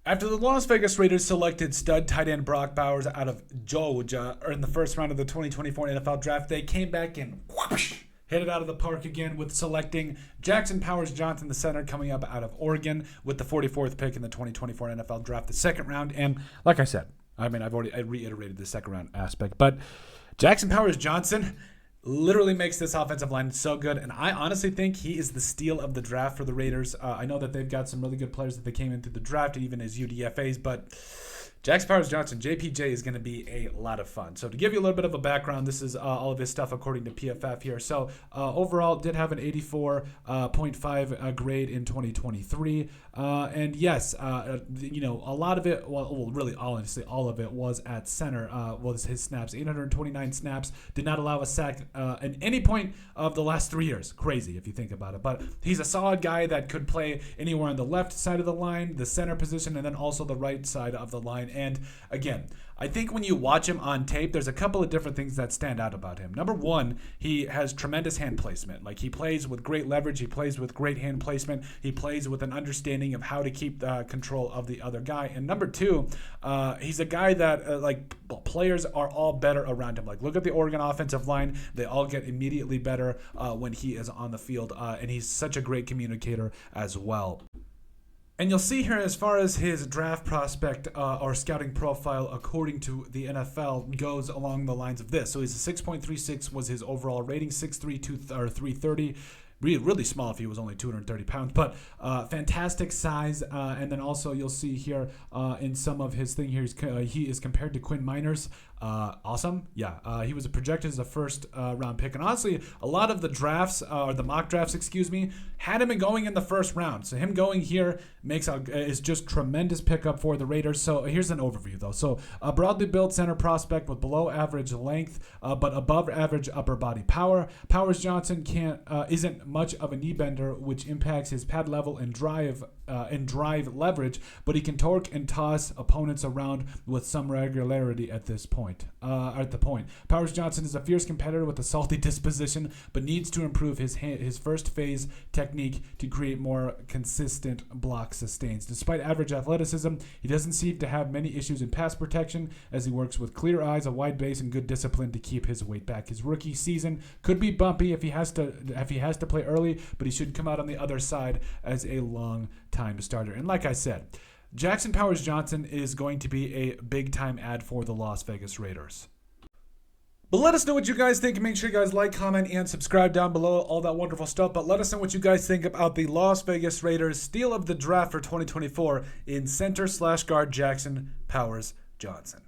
After the Las Vegas Raiders selected stud tight end Brock Bowers out of Georgia in the first round of the 2024 NFL Draft, they came back and whoosh, hit it out of the park again with selecting Jackson Powers Johnson, the center, coming up out of Oregon with the 44th pick in the 2024 NFL Draft, the second round. And like I said, I've already reiterated the second round aspect, but Jackson Powers Johnson literally makes this offensive line so good, and I honestly think he is the steal of the draft for the Raiders. I know that they've got some really good players that they came in through the draft, even as UDFAs, but Jackson Powers Johnson, JPJ, is going to be a lot of fun. So to give you a little bit of a background, this is all of his stuff according to PFF here. So overall, did have an 84.5 grade in 2023. And yes, a lot of it, well, really, honestly, all of it was at center, was his snaps. 829 snaps, did not allow a sack at any point of the last 3 years. Crazy if you think about it. But he's a solid guy that could play anywhere on the left side of the line, the center position, and then also the right side of the line. And again, I think when you watch him on tape, there's a couple of different things that stand out about him. Number one, he has tremendous hand placement. Like, he plays with great leverage. He plays with great hand placement. He plays with an understanding of how to keep control of the other guy. And number two, he's a guy that players are all better around him. Like, look at the Oregon offensive line. They all get immediately better when he is on the field. And he's such a great communicator as well. And you'll see here, as far as his draft prospect or scouting profile, according to the NFL, goes along the lines of this. So he's a 6.36 was his overall rating, 6'3", 330. Really small if he was only 230 pounds, but fantastic size. And then also you'll see here in some of his thing here, he is compared to Quinn Miners. Awesome. Yeah. He was projected as a first round pick. And honestly, a lot of the drafts, or the mock drafts, had him going in the first round. So him going here is just tremendous pickup for the Raiders. So here's an overview, though. So a broadly built center prospect with below average length, but above average upper body power. Powers Johnson isn't much of a knee bender, which impacts his pad level and drive leverage, but he can torque and toss opponents around with some regularity at this point. Powers Johnson is a fierce competitor with a salty disposition, but needs to improve his first phase technique to create more consistent block sustains. Despite average athleticism, he doesn't seem to have many issues in pass protection, as he works with clear eyes, a wide base, and good discipline to keep his weight back. His rookie season could be bumpy if he has to play early, but he should come out on the other side as a long-time starter. And like I said, Jackson Powers Johnson is going to be a big-time add for the Las Vegas Raiders. But let us know what you guys think. Make sure you guys like, comment, and subscribe down below. All that wonderful stuff. But let us know what you guys think about the Las Vegas Raiders steal of the draft for 2024 in center/guard Jackson Powers Johnson.